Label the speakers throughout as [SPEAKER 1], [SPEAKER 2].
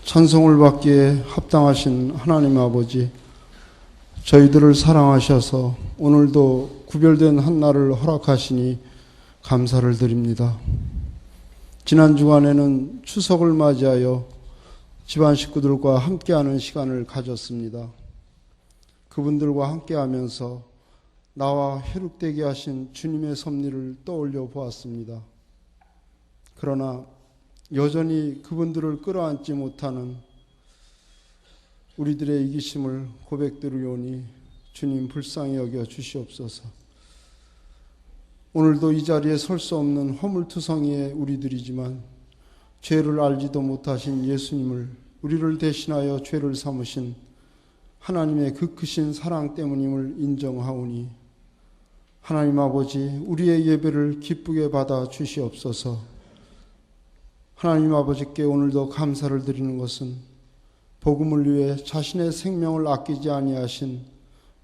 [SPEAKER 1] 찬송을 받기에 합당하신 하나님 아버지, 저희들을 사랑하셔서 오늘도 구별된 한 날을 허락하시니 감사를 드립니다. 지난 주간에는 추석을 맞이하여 집안 식구들과 함께하는 시간을 가졌습니다. 그분들과 함께하면서 나와 회룩되게 하신 주님의 섭리를 떠올려 보았습니다. 그러나 여전히 그분들을 끌어안지 못하는 우리들의 이기심을 고백드리오니 주님 불쌍히 여겨 주시옵소서. 오늘도 이 자리에 설 수 없는 허물투성이의 우리들이지만 죄를 알지도 못하신 예수님을 우리를 대신하여 죄를 삼으신 하나님의 그 크신 사랑 때문임을 인정하오니 하나님 아버지, 우리의 예배를 기쁘게 받아 주시옵소서. 하나님 아버지께 오늘도 감사를 드리는 것은 복음을 위해 자신의 생명을 아끼지 아니하신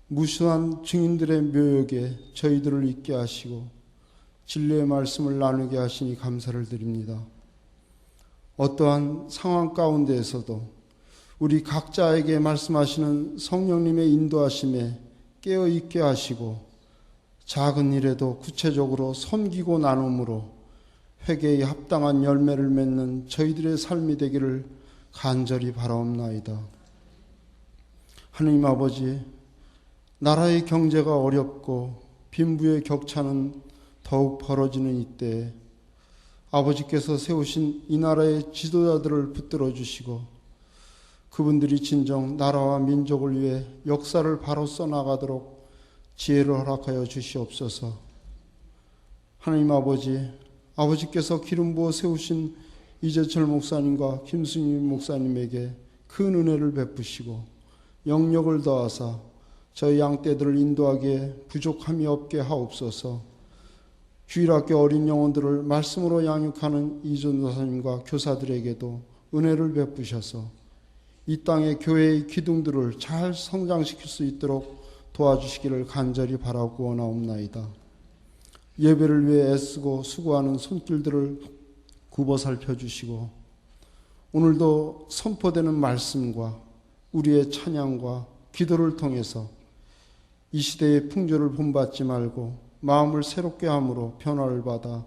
[SPEAKER 1] 무수한 증인들의 묘역에 저희들을 있게 하시고 진리의 말씀을 나누게 하시니 감사를 드립니다. 어떠한 상황 가운데에서도 우리 각자에게 말씀하시는 성령님의 인도하심에 깨어 있게 하시고 작은 일에도 구체적으로 섬기고 나눔으로 회개에 합당한 열매를 맺는 저희들의 삶이 되기를 간절히 바라옵나이다. 하나님 아버지, 나라의 경제가 어렵고 빈부의 격차는 더욱 벌어지는 이때에 아버지께서 세우신 이 나라의 지도자들을 붙들어 주시고 그분들이 진정 나라와 민족을 위해 역사를 바로 써나가도록 지혜를 허락하여 주시옵소서. 하나님 아버지께서 기름 부어 세우신 이재철 목사님과 김승희 목사님에게 큰 은혜를 베푸시고 영력을 더하사 저희 양떼들을 인도하기에 부족함이 없게 하옵소서. 주일학교 어린 영혼들을 말씀으로 양육하는 이전도사님과 교사들에게도 은혜를 베푸셔서 이 땅의 교회의 기둥들을 잘 성장시킬 수 있도록 도와주시기를 간절히 바라고 원하옵나이다. 예배를 위해 애쓰고 수고하는 손길들을 굽어 살펴주시고 오늘도 선포되는 말씀과 우리의 찬양과 기도를 통해서 이 시대의 풍조를 본받지 말고 마음을 새롭게 함으로 변화를 받아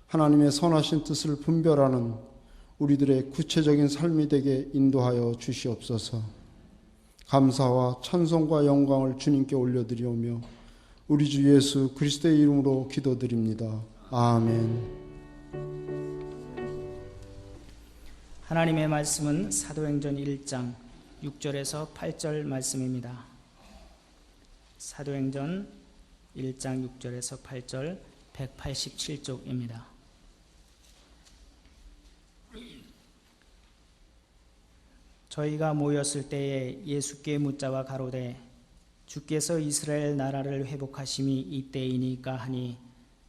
[SPEAKER 1] 하나님의 선하신 뜻을 분별하는 우리들의 구체적인 삶이 되게 인도하여 주시옵소서. 감사와 찬송과 영광을 주님께 올려드리오며 우리 주 예수 그리스도의 이름으로 기도드립니다. 아멘.
[SPEAKER 2] 하나님의 말씀은 사도행전 1장 6절에서 8절 말씀입니다. 사도행전 1장 6절에서 8절 187쪽입니다. 저희가 모였을 때에 예수께 묻자와 가로되 주께서 이스라엘 나라를 회복하심이 이때이니까 하니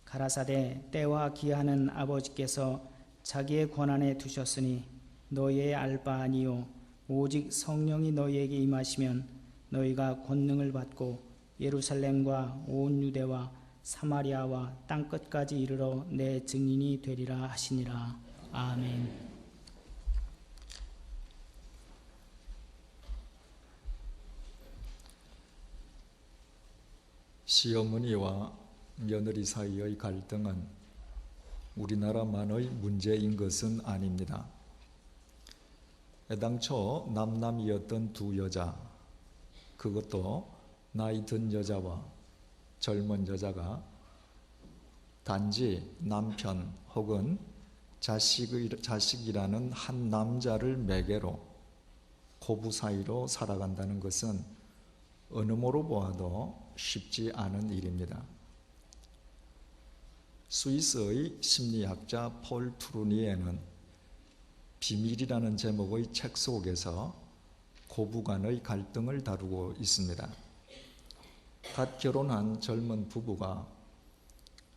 [SPEAKER 2] 가라사대 때와 기한은 아버지께서 자기의 권한에 두셨으니 너희의 알 바 아니요 오직 성령이 너희에게 임하시면 너희가 권능을 받고 예루살렘과 온 유대와 사마리아와 땅끝까지 이르러 내 증인이 되리라 하시니라. 아멘.
[SPEAKER 3] 시어머니와 며느리 사이의 갈등은 우리나라만의 문제인 것은 아닙니다. 애당초 남남이었던 두 여자, 그것도 나이 든 여자와 젊은 여자가 단지 남편 혹은 자식이라는 한 남자를 매개로 고부 사이로 살아간다는 것은 어느 모로 보아도 쉽지 않은 일입니다. 스위스의 심리학자 폴 투르니에는 비밀이라는 제목의 책 속에서 고부간의 갈등을 다루고 있습니다. 갓 결혼한 젊은 부부가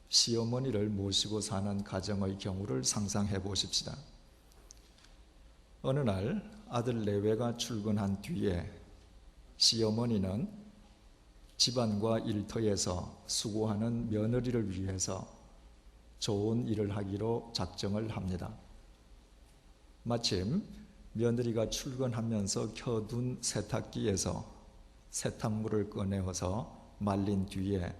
[SPEAKER 3] 시어머니를 모시고 사는 가정의 경우를 상상해 보십시다. 어느 날 아들 내외가 출근한 뒤에 시어머니는 집안과 일터에서 수고하는 며느리를 위해서 좋은 일을 하기로 작정을 합니다. 마침 며느리가 출근하면서 켜둔 세탁기에서 세탁물을 꺼내어서 말린 뒤에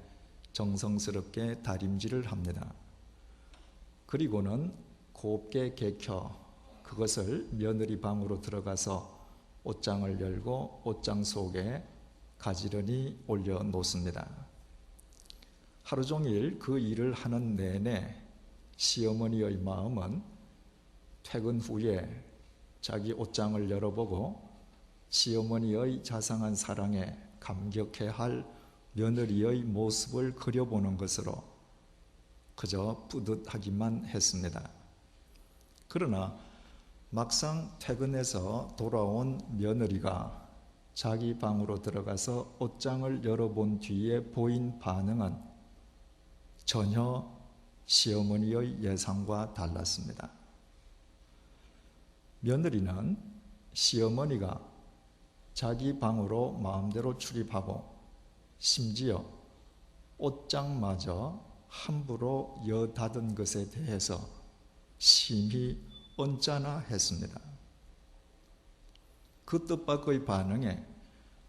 [SPEAKER 3] 정성스럽게 다림질을 합니다. 그리고는 곱게 개켜 그것을 며느리 방으로 들어가서 옷장을 열고 옷장 속에 가지런히 올려놓습니다. 하루 종일 그 일을 하는 내내 시어머니의 마음은 퇴근 후에 자기 옷장을 열어보고 시어머니의 자상한 사랑에 감격해 할 며느리의 모습을 그려보는 것으로 그저 뿌듯하기만 했습니다. 그러나 막상 퇴근해서 돌아온 며느리가 자기 방으로 들어가서 옷장을 열어본 뒤에 보인 반응은 전혀 시어머니의 예상과 달랐습니다. 며느리는 시어머니가 자기 방으로 마음대로 출입하고 심지어 옷장마저 함부로 여닫은 것에 대해서 심히 언짢아했습니다. 그 뜻밖의 반응에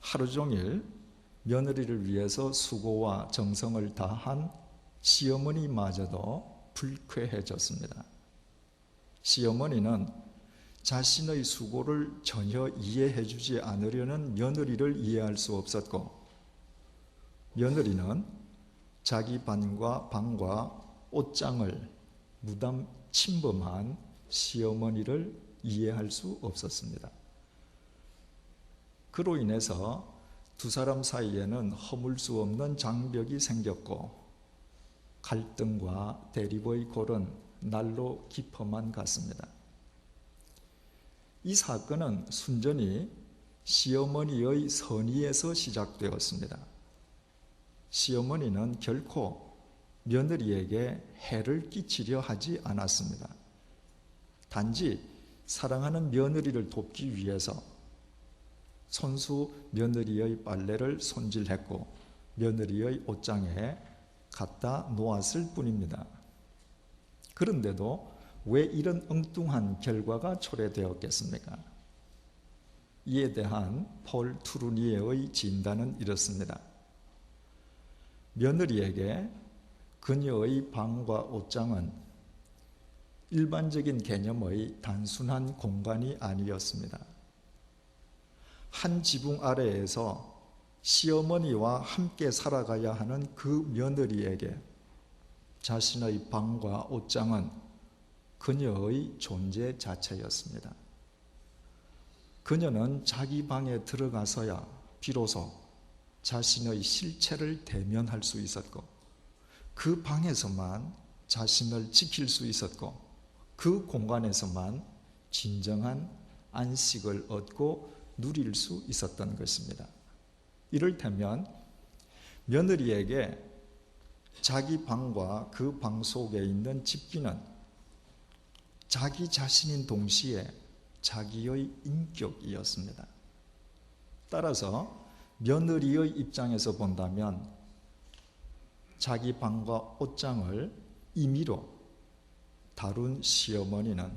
[SPEAKER 3] 하루 종일 며느리를 위해서 수고와 정성을 다한 시어머니마저도 불쾌해졌습니다. 시어머니는 자신의 수고를 전혀 이해해주지 않으려는 며느리를 이해할 수 없었고, 며느리는 자기 방과 옷장을 무담 침범한 시어머니를 이해할 수 없었습니다. 그로 인해서 두 사람 사이에는 허물 수 없는 장벽이 생겼고 갈등과 대립의 골은 날로 깊어만 갔습니다. 이 사건은 순전히 시어머니의 선의에서 시작되었습니다. 시어머니는 결코 며느리에게 해를 끼치려 하지 않았습니다. 단지 사랑하는 며느리를 돕기 위해서 손수 며느리의 빨래를 손질했고 며느리의 옷장에 갖다 놓았을 뿐입니다. 그런데도 왜 이런 엉뚱한 결과가 초래되었겠습니까? 이에 대한 폴 투르니에의 진단은 이렇습니다. 며느리에게 그녀의 방과 옷장은 일반적인 개념의 단순한 공간이 아니었습니다. 한 지붕 아래에서 시어머니와 함께 살아가야 하는 그 며느리에게 자신의 방과 옷장은 그녀의 존재 자체였습니다. 그녀는 자기 방에 들어가서야 비로소 자신의 실체를 대면할 수 있었고, 그 방에서만 자신을 지킬 수 있었고, 그 공간에서만 진정한 안식을 얻고 누릴 수 있었던 것입니다. 이를테면 며느리에게 자기 방과 그 방 속에 있는 집기는 자기 자신인 동시에 자기의 인격이었습니다. 따라서 며느리의 입장에서 본다면 자기 방과 옷장을 임의로 다룬 시어머니는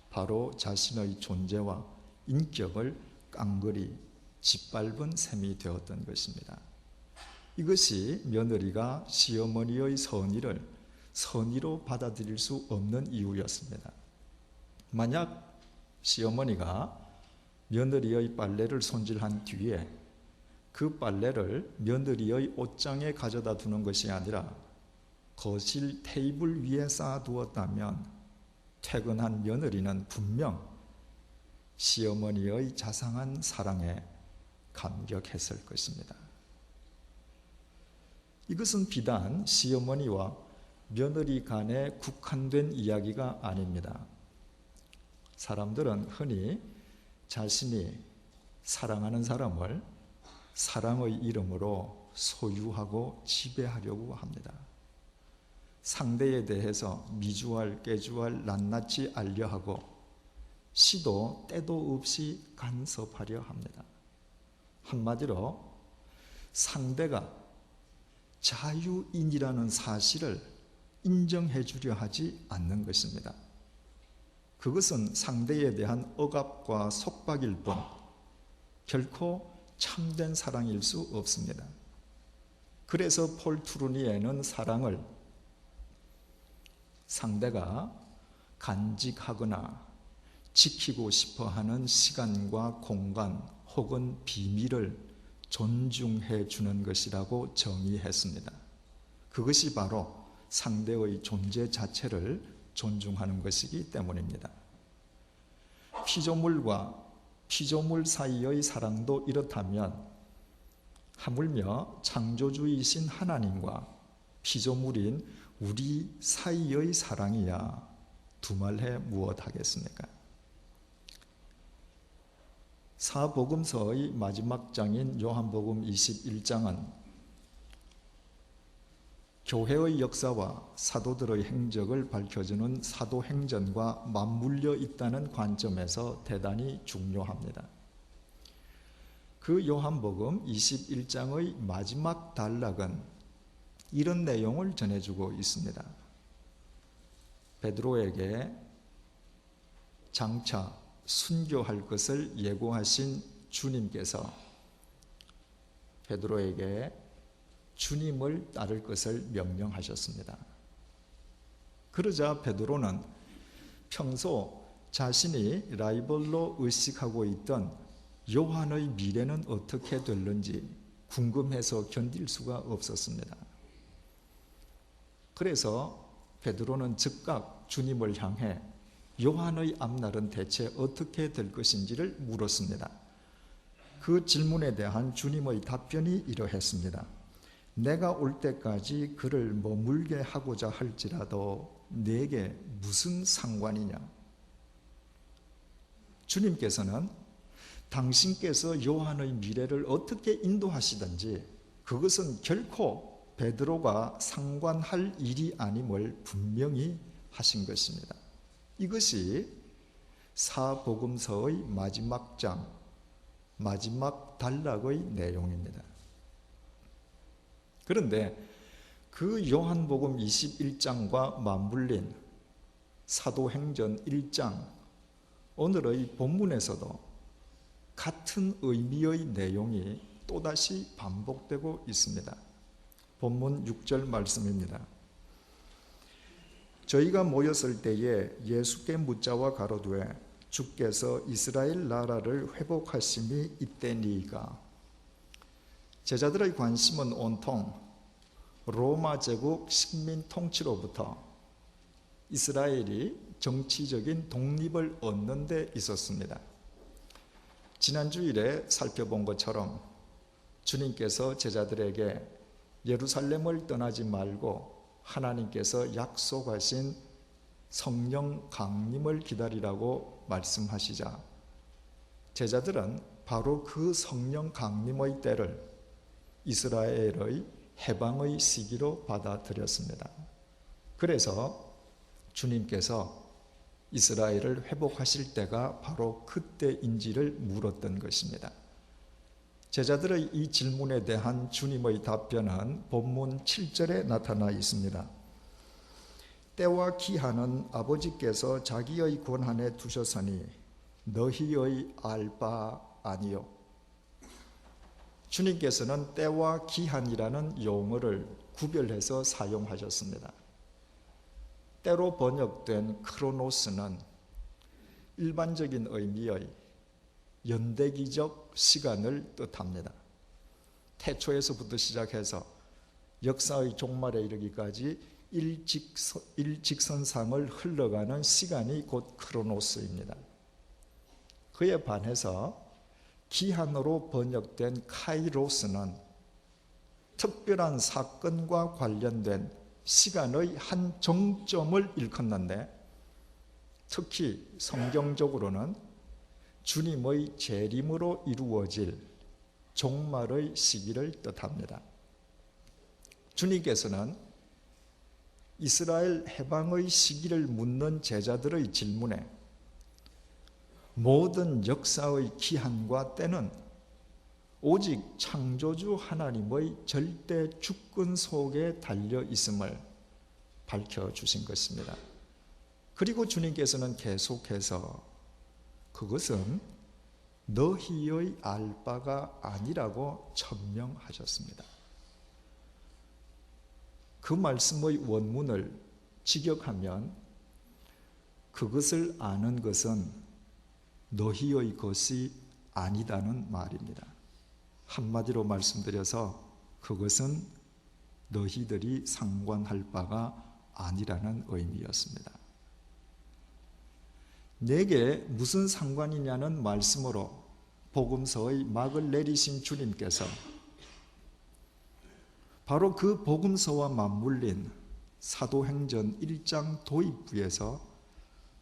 [SPEAKER 3] 바로 자신의 존재와 인격을 깡그리 짓밟은 셈이 되었던 것입니다. 이것이 며느리가 시어머니의 선의를 선의로 받아들일 수 없는 이유였습니다. 만약 시어머니가 며느리의 빨래를 손질한 뒤에 그 빨래를 며느리의 옷장에 가져다 두는 것이 아니라 거실 테이블 위에 쌓아두었다면 퇴근한 며느리는 분명 시어머니의 자상한 사랑에 감격했을 것입니다. 이것은 비단 시어머니와 며느리 간에 국한된 이야기가 아닙니다. 사람들은 흔히 자신이 사랑하는 사람을 사랑의 이름으로 소유하고 지배하려고 합니다. 상대에 대해서 미주알, 깨주알, 낱낱이 알려하고 시도 때도 없이 간섭하려 합니다. 한마디로 상대가 자유인이라는 사실을 인정해 주려 하지 않는 것입니다. 그것은 상대에 대한 억압과 속박일 뿐 결코 참된 사랑일 수 없습니다. 그래서 폴 트루니에는 사랑을 상대가 간직하거나 지키고 싶어 하는 시간과 공간 혹은 비밀을 존중해 주는 것이라고 정의했습니다. 그것이 바로 상대의 존재 자체를 존중하는 것이기 때문입니다. 피조물과 피조물 사이의 사랑도 이렇다면 하물며 창조주이신 하나님과 피조물인 우리 사이의 사랑이야 두말해 무엇하겠습니까? 사복음서의 마지막 장인 요한복음 21장은 교회의 역사와 사도들의 행적을 밝혀주는 사도행전과 맞물려 있다는 관점에서 대단히 중요합니다. 그 요한복음 21장의 마지막 단락은 이런 내용을 전해주고 있습니다. 베드로에게 장차 순교할 것을 예고하신 주님께서 베드로에게 주님을 따를 것을 명령하셨습니다. 그러자 베드로는 평소 자신이 라이벌로 의식하고 있던 요한의 미래는 어떻게 될는지 궁금해서 견딜 수가 없었습니다. 그래서 베드로는 즉각 주님을 향해 요한의 앞날은 대체 어떻게 될 것인지를 물었습니다. 그 질문에 대한 주님의 답변이 이러했습니다. 내가 올 때까지 그를 머물게 하고자 할지라도 내게 무슨 상관이냐? 주님께서는 당신께서 요한의 미래를 어떻게 인도하시든지 그것은 결코 베드로가 상관할 일이 아님을 분명히 하신 것입니다. 이것이 사복음서의 마지막 장, 마지막 단락의 내용입니다. 그런데 그 요한복음 21장과 맞물린 사도행전 1장, 오늘의 본문에서도 같은 의미의 내용이 또다시 반복되고 있습니다. 본문 6절 말씀입니다. 저희가 모였을 때에 예수께 묻자와 가로되 주께서 이스라엘 나라를 회복하심이 이때니이까. 제자들의 관심은 온통 로마 제국 식민 통치로부터 이스라엘이 정치적인 독립을 얻는 데 있었습니다. 지난 주일에 살펴본 것처럼 주님께서 제자들에게 예루살렘을 떠나지 말고 하나님께서 약속하신 성령 강림을 기다리라고 말씀하시자 제자들은 바로 그 성령 강림의 때를 이스라엘의 해방의 시기로 받아들였습니다. 그래서 주님께서 이스라엘을 회복하실 때가 바로 그때인지를 물었던 것입니다. 제자들의 이 질문에 대한 주님의 답변은 본문 7절에 나타나 있습니다. 때와 기한은 아버지께서 자기의 권한에 두셨으니 너희의 알 바 아니요. 주님께서는 때와 기한이라는 용어를 구별해서 사용하셨습니다. 때로 번역된 크로노스는 일반적인 의미의 연대기적 시간을 뜻합니다. 태초에서부터 시작해서 역사의 종말에 이르기까지 일직선상을 흘러가는 시간이 곧 크로노스입니다. 그에 반해서 기한으로 번역된 카이로스는 특별한 사건과 관련된 시간의 한 정점을 일컫는데 특히 성경적으로는 주님의 재림으로 이루어질 종말의 시기를 뜻합니다. 주님께서는 이스라엘 해방의 시기를 묻는 제자들의 질문에 모든 역사의 기한과 때는 오직 창조주 하나님의 절대 주권 속에 달려 있음을 밝혀주신 것입니다. 그리고 주님께서는 계속해서 그것은 너희의 알 바가 아니라고 천명하셨습니다. 그 말씀의 원문을 직역하면 그것을 아는 것은 너희의 것이 아니다는 말입니다. 한마디로 말씀드려서 그것은 너희들이 상관할 바가 아니라는 의미였습니다. 내게 무슨 상관이냐는 말씀으로 복음서의 막을 내리신 주님께서 바로 그 복음서와 맞물린 사도행전 1장 도입부에서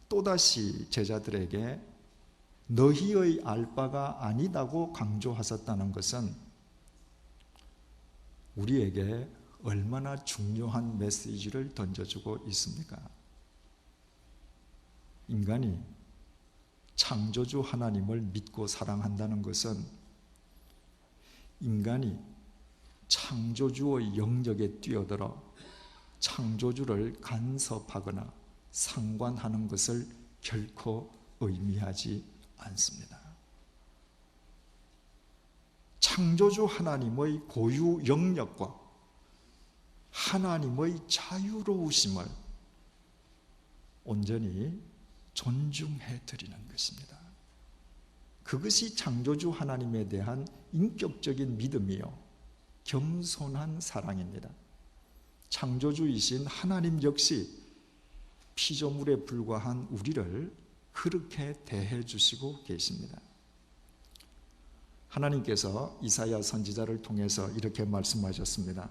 [SPEAKER 3] 또다시 제자들에게 너희의 알 바가 아니다고 강조하셨다는 것은 우리에게 얼마나 중요한 메시지를 던져주고 있습니까? 인간이 창조주 하나님을 믿고 사랑한다는 것은 인간이 창조주의 영역에 뛰어들어 창조주를 간섭하거나 상관하는 것을 결코 의미하지 않습니다. 창조주 하나님의 고유 영역과 하나님의 자유로우심을 온전히 존중해 드리는 것입니다. 그것이 창조주 하나님에 대한 인격적인 믿음이요 겸손한 사랑입니다. 창조주이신 하나님 역시 피조물에 불과한 우리를 그렇게 대해 주시고 계십니다. 하나님께서 이사야 선지자를 통해서 이렇게 말씀하셨습니다.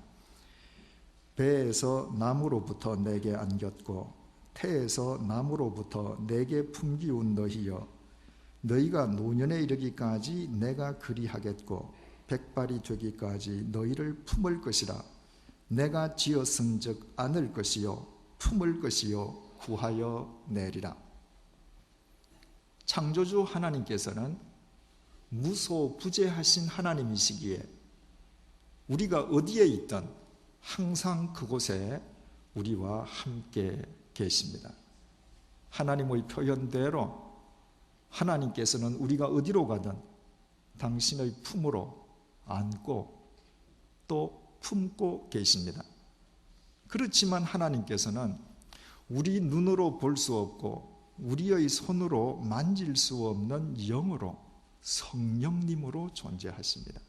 [SPEAKER 3] 배에서 나무로부터 내게 안겼고 태에서 나무로부터 내게 품기운 너희여, 너희가 노년에 이르기까지 내가 그리하겠고 백발이 되기까지 너희를 품을 것이라. 내가 지었은즉 안을 것이요 품을 것이요 구하여 내리라. 창조주 하나님께서는 무소부재하신 하나님이시기에 우리가 어디에 있든 항상 그곳에 우리와 함께 계십니다. 하나님의 표현대로 하나님께서는 우리가 어디로 가든 당신의 품으로 안고 또 품고 계십니다. 그렇지만 하나님께서는 우리 눈으로 볼 수 없고 우리의 손으로 만질 수 없는 영으로 성령님으로 존재하십니다.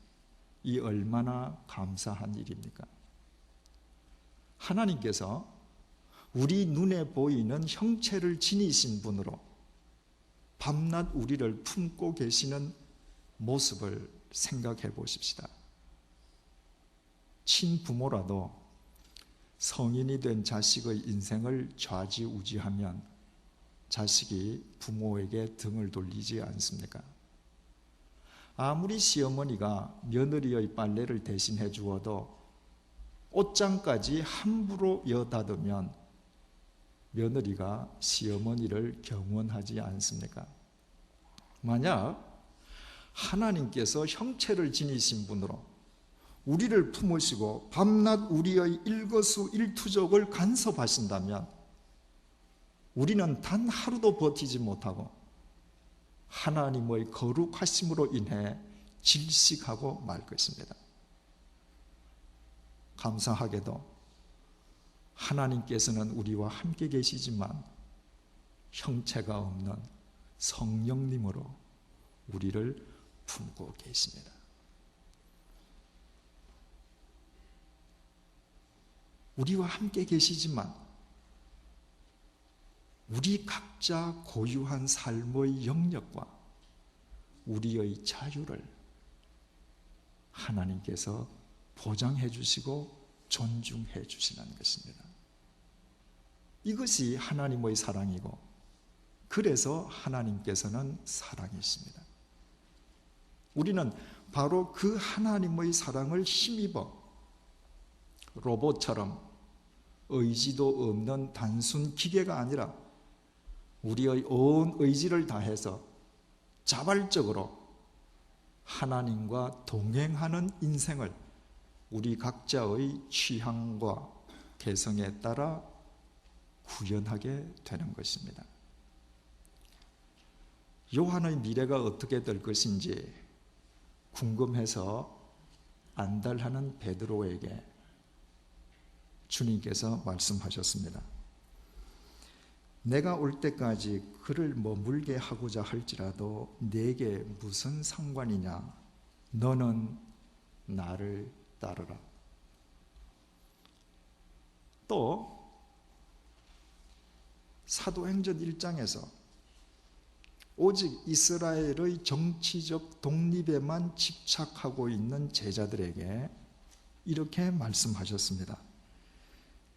[SPEAKER 3] 이 얼마나 감사한 일입니까? 하나님께서 우리 눈에 보이는 형체를 지니신 분으로 밤낮 우리를 품고 계시는 모습을 생각해 보십시다. 친부모라도 성인이 된 자식의 인생을 좌지우지하면 자식이 부모에게 등을 돌리지 않습니까? 아무리 시어머니가 며느리의 빨래를 대신해 주어도 옷장까지 함부로 여닫으면 며느리가 시어머니를 경원하지 않습니까? 만약 하나님께서 형체를 지니신 분으로 우리를 품으시고 밤낮 우리의 일거수일투족을 간섭하신다면 우리는 단 하루도 버티지 못하고 하나님의 거룩하심으로 인해 질식하고 말 것입니다. 감사하게도 하나님께서는 우리와 함께 계시지만 형체가 없는 성령님으로 우리를 품고 계십니다. 우리와 함께 계시지만 우리 각자 고유한 삶의 영역과 우리의 자유를 하나님께서 보장해 주시고 존중해 주시는 것입니다. 이것이 하나님의 사랑이고 그래서 하나님께서는 사랑이십니다. 우리는 바로 그 하나님의 사랑을 힘입어 로봇처럼 의지도 없는 단순 기계가 아니라 우리의 온 의지를 다해서 자발적으로 하나님과 동행하는 인생을 우리 각자의 취향과 개성에 따라 구현하게 되는 것입니다. 요한의 미래가 어떻게 될 것인지 궁금해서 안달하는 베드로에게 주님께서 말씀하셨습니다. 내가 올 때까지 그를 머물게 하고자 할지라도 내게 무슨 상관이냐? 너는 나를 따르라. 또 사도행전 1장에서 오직 이스라엘의 정치적 독립에만 집착하고 있는 제자들에게 이렇게 말씀하셨습니다.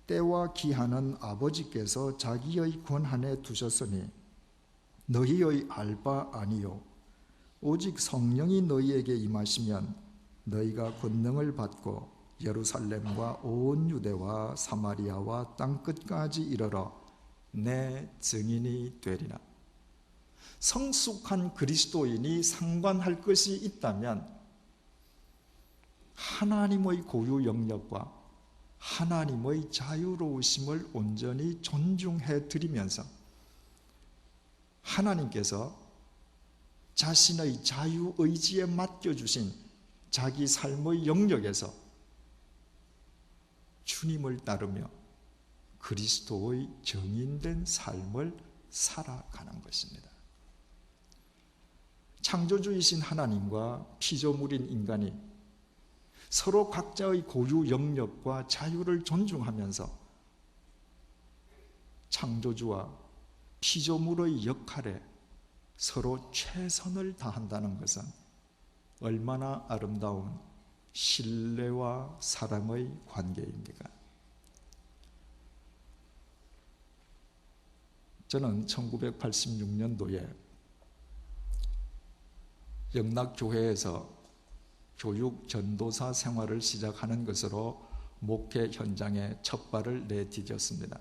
[SPEAKER 3] 때와 기한은 아버지께서 자기의 권한에 두셨으니 너희의 알 바 아니요 오직 성령이 너희에게 임하시면 너희가 권능을 받고 예루살렘과 온 유대와 사마리아와 땅끝까지 이르러 내 증인이 되리라. 성숙한 그리스도인이 상관할 것이 있다면 하나님의 고유 영역과 하나님의 자유로우심을 온전히 존중해 드리면서 하나님께서 자신의 자유의지에 맡겨주신 자기 삶의 영역에서 주님을 따르며 그리스도의 정인된 삶을 살아가는 것입니다. 창조주이신 하나님과 피조물인 인간이 서로 각자의 고유 영역과 자유를 존중하면서 창조주와 피조물의 역할에 서로 최선을 다한다는 것은 얼마나 아름다운 신뢰와 사랑의 관계입니까? 저는 1986년도에 영락교회에서 교육 전도사 생활을 시작하는 것으로 목회 현장에 첫 발을 내디뎠습니다.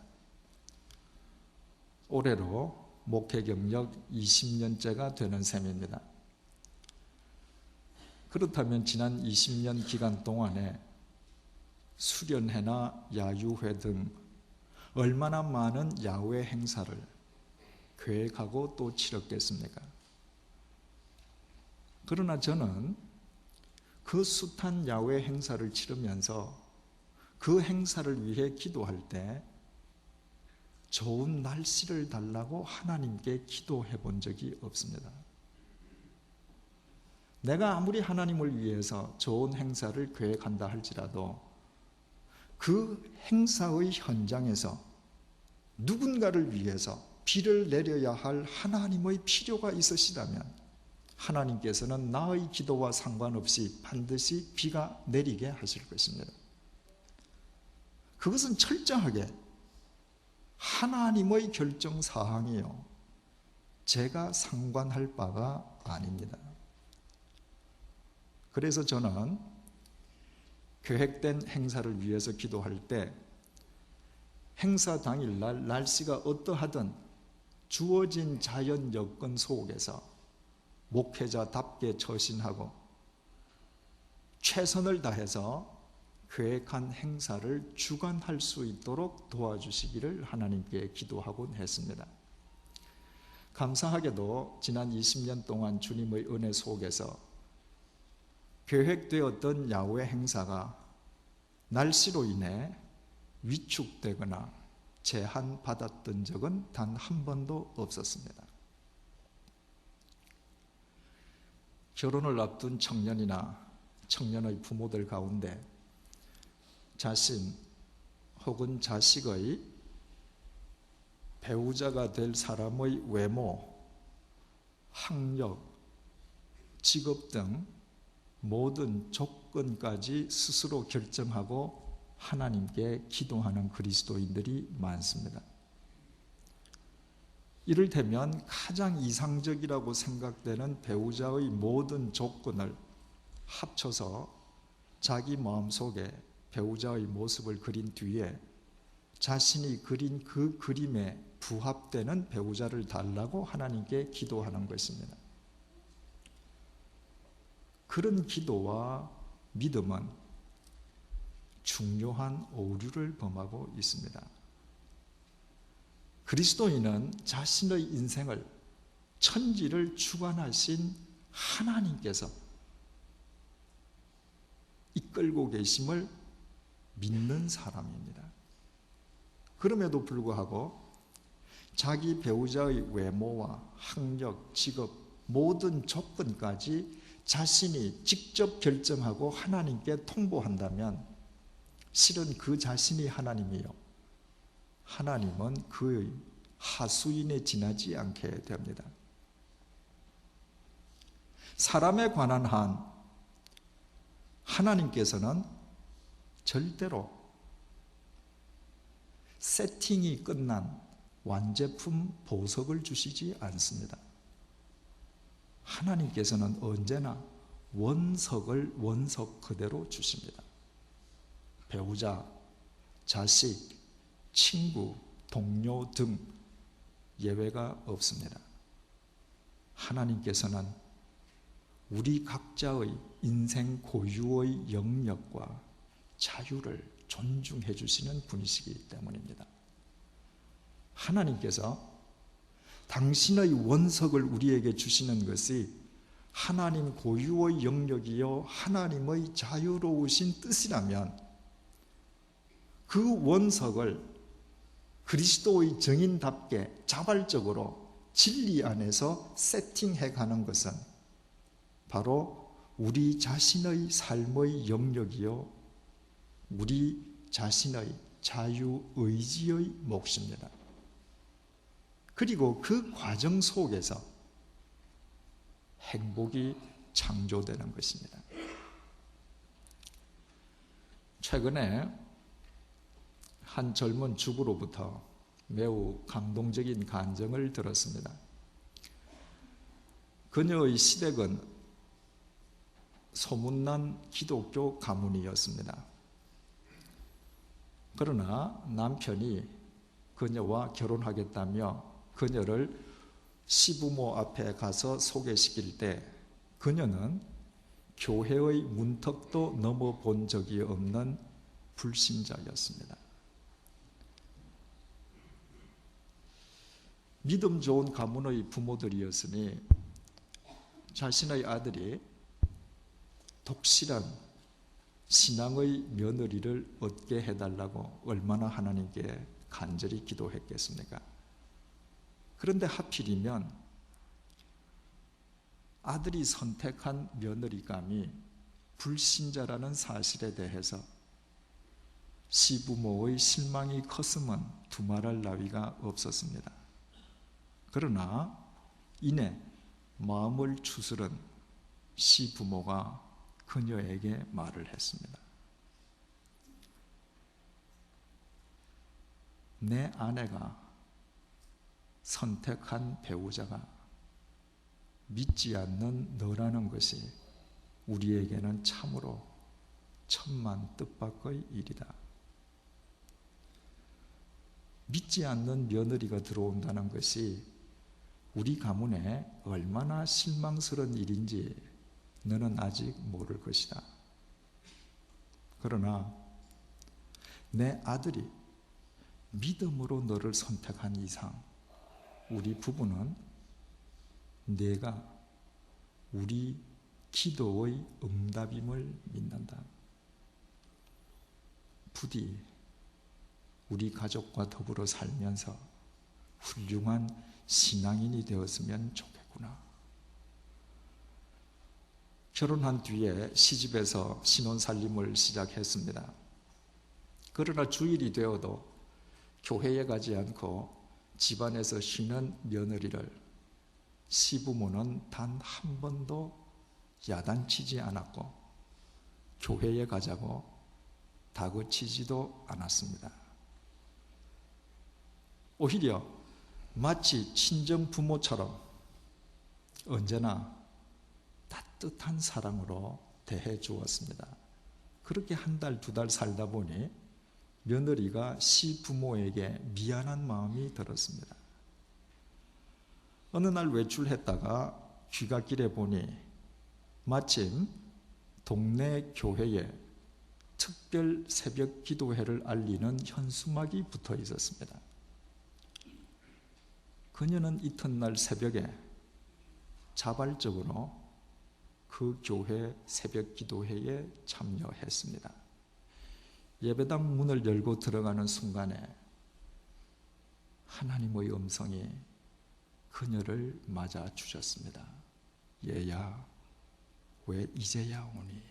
[SPEAKER 3] 올해로 목회 경력 20년째가 되는 셈입니다. 그렇다면 지난 20년 기간 동안에 수련회나 야유회 등 얼마나 많은 야외 행사를 계획하고 또 치렀겠습니까? 그러나 저는 그 숱한 야외 행사를 치르면서 그 행사를 위해 기도할 때 좋은 날씨를 달라고 하나님께 기도해 본 적이 없습니다. 내가 아무리 하나님을 위해서 좋은 행사를 계획한다 할지라도 그 행사의 현장에서 누군가를 위해서 비를 내려야 할 하나님의 필요가 있으시다면 하나님께서는 나의 기도와 상관없이 반드시 비가 내리게 하실 것입니다. 그것은 철저하게 하나님의 결정 사항이요, 제가 상관할 바가 아닙니다. 그래서 저는 계획된 행사를 위해서 기도할 때 행사 당일날 날씨가 어떠하든 주어진 자연 여건 속에서 목회자답게 처신하고 최선을 다해서 계획한 행사를 주관할 수 있도록 도와주시기를 하나님께 기도하곤 했습니다. 감사하게도 지난 20년 동안 주님의 은혜 속에서 계획되었던 야외 행사가 날씨로 인해 위축되거나 제한받았던 적은 단 한 번도 없었습니다. 결혼을 앞둔 청년이나 청년의 부모들 가운데 자신 혹은 자식의 배우자가 될 사람의 외모, 학력, 직업 등 모든 조건까지 스스로 결정하고 하나님께 기도하는 그리스도인들이 많습니다. 이를테면 가장 이상적이라고 생각되는 배우자의 모든 조건을 합쳐서 자기 마음속에 배우자의 모습을 그린 뒤에 자신이 그린 그 그림에 부합되는 배우자를 달라고 하나님께 기도하는 것입니다. 그런 기도와 믿음은 중요한 오류를 범하고 있습니다. 그리스도인은 자신의 인생을, 천지를 주관하신 하나님께서 이끌고 계심을 믿는 사람입니다. 그럼에도 불구하고 자기 배우자의 외모와 학력, 직업, 모든 조건까지 자신이 직접 결정하고 하나님께 통보한다면 실은 그 자신이 하나님이요, 하나님은 그의 하수인에 지나지 않게 됩니다. 사람에 관한 한 하나님께서는 절대로 세팅이 끝난 완제품 보석을 주시지 않습니다. 하나님께서는 언제나 원석을 원석 그대로 주십니다. 배우자, 자식, 친구, 동료 등 예외가 없습니다. 하나님께서는 우리 각자의 인생 고유의 영역과 자유를 존중해 주시는 분이시기 때문입니다. 하나님께서 당신의 원석을 우리에게 주시는 것이 하나님 고유의 영역이요 하나님의 자유로우신 뜻이라면 그 원석을 그리스도의 정인답게 자발적으로 진리 안에서 세팅해 가는 것은 바로 우리 자신의 삶의 영역이요 우리 자신의 자유의지의 몫입니다. 그리고 그 과정 속에서 행복이 창조되는 것입니다. 최근에 한 젊은 주부로부터 매우 감동적인 간증을 들었습니다. 그녀의 시댁은 소문난 기독교 가문이었습니다. 그러나 남편이 그녀와 결혼하겠다며 그녀를 시부모 앞에 가서 소개시킬 때 그녀는 교회의 문턱도 넘어본 적이 없는 불신자였습니다. 믿음 좋은 가문의 부모들이었으니 자신의 아들이 독실한 신앙의 며느리를 얻게 해달라고 얼마나 하나님께 간절히 기도했겠습니까? 그런데 하필이면 아들이 선택한 며느리감이 불신자라는 사실에 대해서 시부모의 실망이 컸으면 두말할 나위가 없었습니다. 그러나 이내 마음을 추스른 시부모가 그녀에게 말을 했습니다. 내 아내가 선택한 배우자가 믿지 않는 너라는 것이 우리에게는 참으로 천만 뜻밖의 일이다. 믿지 않는 며느리가 들어온다는 것이 우리 가문에 얼마나 실망스러운 일인지 너는 아직 모를 것이다. 그러나 내 아들이 믿음으로 너를 선택한 이상 우리 부부는 네가 우리 기도의 응답임을 믿는다. 부디 우리 가족과 더불어 살면서 훌륭한 신앙인이 되었으면 좋겠구나. 결혼한 뒤에 시집에서 신혼살림을 시작했습니다. 그러나 주일이 되어도 교회에 가지 않고 집안에서 쉬는 며느리를 시부모는 단 한 번도 야단치지 않았고 교회에 가자고 다그치지도 않았습니다. 오히려 마치 친정 부모처럼 언제나 따뜻한 사랑으로 대해 주었습니다. 그렇게 한 달, 두 달 살다 보니 며느리가 시부모에게 미안한 마음이 들었습니다. 어느 날 외출했다가 귀갓길에 보니 마침 동네 교회에 특별 새벽 기도회를 알리는 현수막이 붙어 있었습니다. 그녀는 이튿날 새벽에 자발적으로 그 교회 새벽 기도회에 참여했습니다. 예배당 문을 열고 들어가는 순간에 하나님의 음성이 그녀를 맞아 주셨습니다. 얘야, 왜 이제야 오니?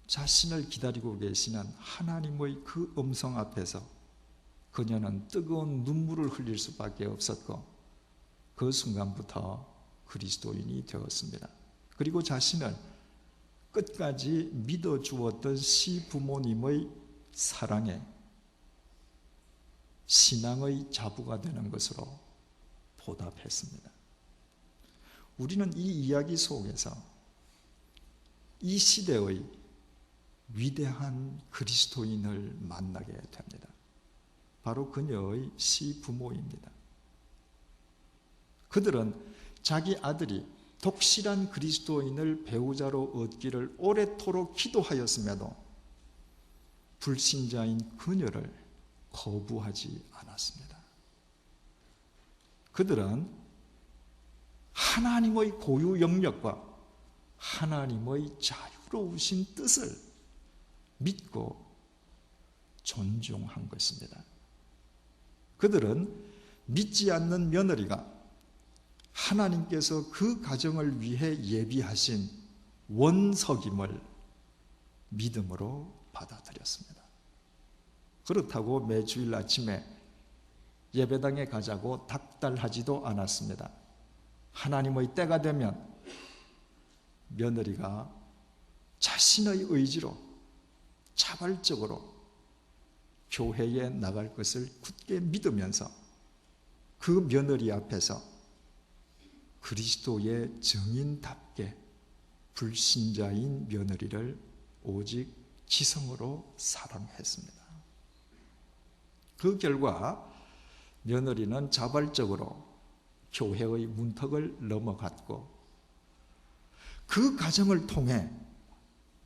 [SPEAKER 3] 자신을 기다리고 계시는 하나님의 그 음성 앞에서 그녀는 뜨거운 눈물을 흘릴 수밖에 없었고 그 순간부터 그리스도인이 되었습니다. 그리고 자신을 끝까지 믿어주었던 시부모님의 사랑에 신앙의 자부가 되는 것으로 보답했습니다. 우리는 이 이야기 속에서 이 시대의 위대한 그리스도인을 만나게 됩니다. 바로 그녀의 시부모입니다. 그들은 자기 아들이 독실한 그리스도인을 배우자로 얻기를 오래도록 기도하였음에도 불신자인 그녀를 거부하지 않았습니다. 그들은 하나님의 고유 영역과 하나님의 자유로우신 뜻을 믿고 존중한 것입니다. 그들은 믿지 않는 며느리가 하나님께서 그 가정을 위해 예비하신 원석임을 믿음으로 받아들였습니다. 그렇다고 매주일 아침에 예배당에 가자고 닥달하지도 않았습니다. 하나님의 때가 되면 며느리가 자신의 의지로 자발적으로 교회에 나갈 것을 굳게 믿으면서 그 며느리 앞에서 그리스도의 증인답게 불신자인 며느리를 오직 지성으로 사랑했습니다. 그 결과 며느리는 자발적으로 교회의 문턱을 넘어갔고 그 가정을 통해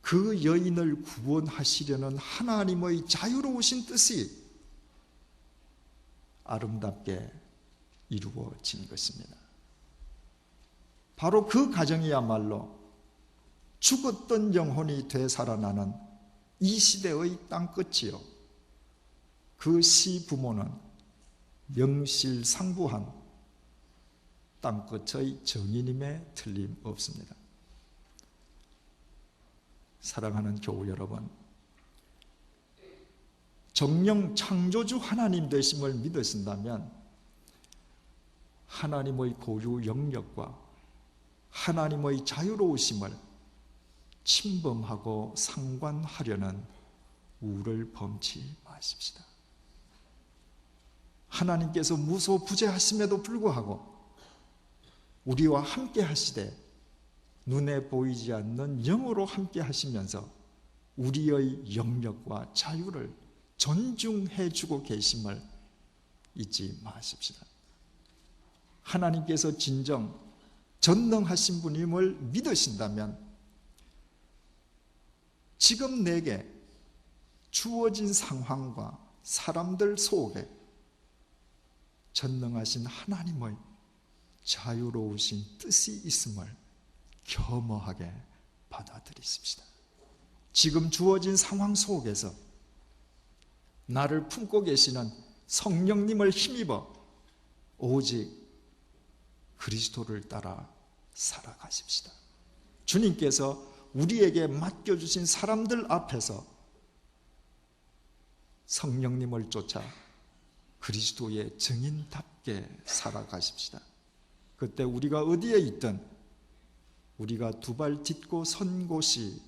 [SPEAKER 3] 그 여인을 구원하시려는 하나님의 자유로우신 뜻이 아름답게 이루어진 것입니다. 바로 그 가정이야말로 죽었던 영혼이 되살아나는 이 시대의 땅끝이요, 그 시부모는 명실상부한 땅끝의 정인임에 틀림없습니다. 사랑하는 교우 여러분, 정령 창조주 하나님 되심을 믿으신다면 하나님의 고유 영역과 하나님의 자유로우심을 침범하고 상관하려는 우를 범치 마십시다. 하나님께서 무소부재하심에도 불구하고 우리와 함께 하시되 눈에 보이지 않는 영으로 함께 하시면서 우리의 영역과 자유를 존중해 주고 계심을 잊지 마십시다. 하나님께서 진정 전능하신 분임을 믿으신다면 지금 내게 주어진 상황과 사람들 속에 전능하신 하나님의 자유로우신 뜻이 있음을 겸허하게 받아들이십시다. 지금 주어진 상황 속에서 나를 품고 계시는 성령님을 힘입어 오직 그리스도를 따라 살아가십시다. 주님께서 우리에게 맡겨주신 사람들 앞에서 성령님을 쫓아 그리스도의 증인답게 살아가십시다. 그때 우리가 어디에 있든 우리가 두 발 딛고 선 곳이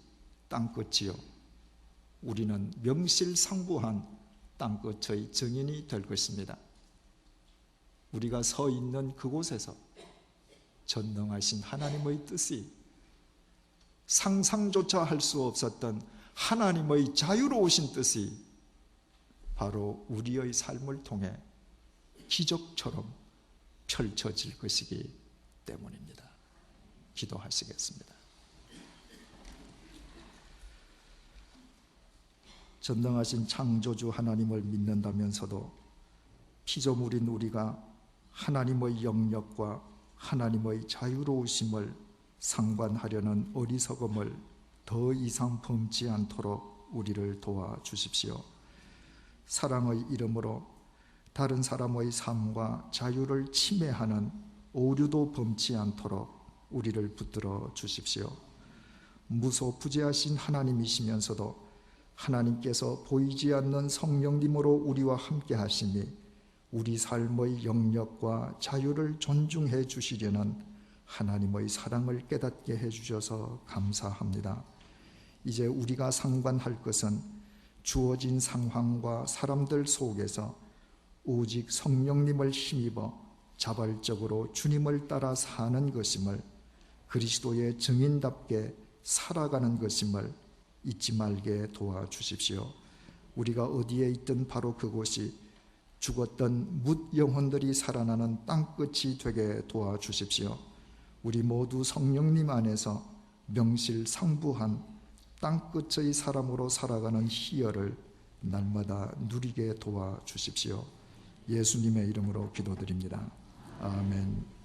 [SPEAKER 3] 땅끝이요, 우리는 명실상부한 땅끝의 증인이 될 것입니다. 우리가 서 있는 그곳에서 전능하신 하나님의 뜻이, 상상조차 할 수 없었던 하나님의 자유로우신 뜻이 바로 우리의 삶을 통해 기적처럼 펼쳐질 것이기 때문입니다. 기도하시겠습니다. 전능하신 창조주 하나님을 믿는다면서도 피조물인 우리가 하나님의 영역과 하나님의 자유로우심을 상관하려는 어리석음을 더 이상 범치 않도록 우리를 도와주십시오. 사랑의 이름으로 다른 사람의 삶과 자유를 침해하는 오류도 범치 않도록 우리를 붙들어 주십시오. 무소부재하신 하나님이시면서도 하나님께서 보이지 않는 성령님으로 우리와 함께 하심이 우리 삶의 영역과 자유를 존중해 주시려는 하나님의 사랑을 깨닫게 해 주셔서 감사합니다. 이제 우리가 상관할 것은 주어진 상황과 사람들 속에서 오직 성령님을 힘입어 자발적으로 주님을 따라 사는 것임을, 그리스도의 증인답게 살아가는 것임을 잊지 말게 도와주십시오. 우리가 어디에 있든 바로 그곳이 죽었던 뭇 영혼들이 살아나는 땅끝이 되게 도와주십시오. 우리 모두 성령님 안에서 명실상부한 땅끝의 사람으로 살아가는 희열을 날마다 누리게 도와주십시오. 예수님의 이름으로 기도드립니다. 아멘.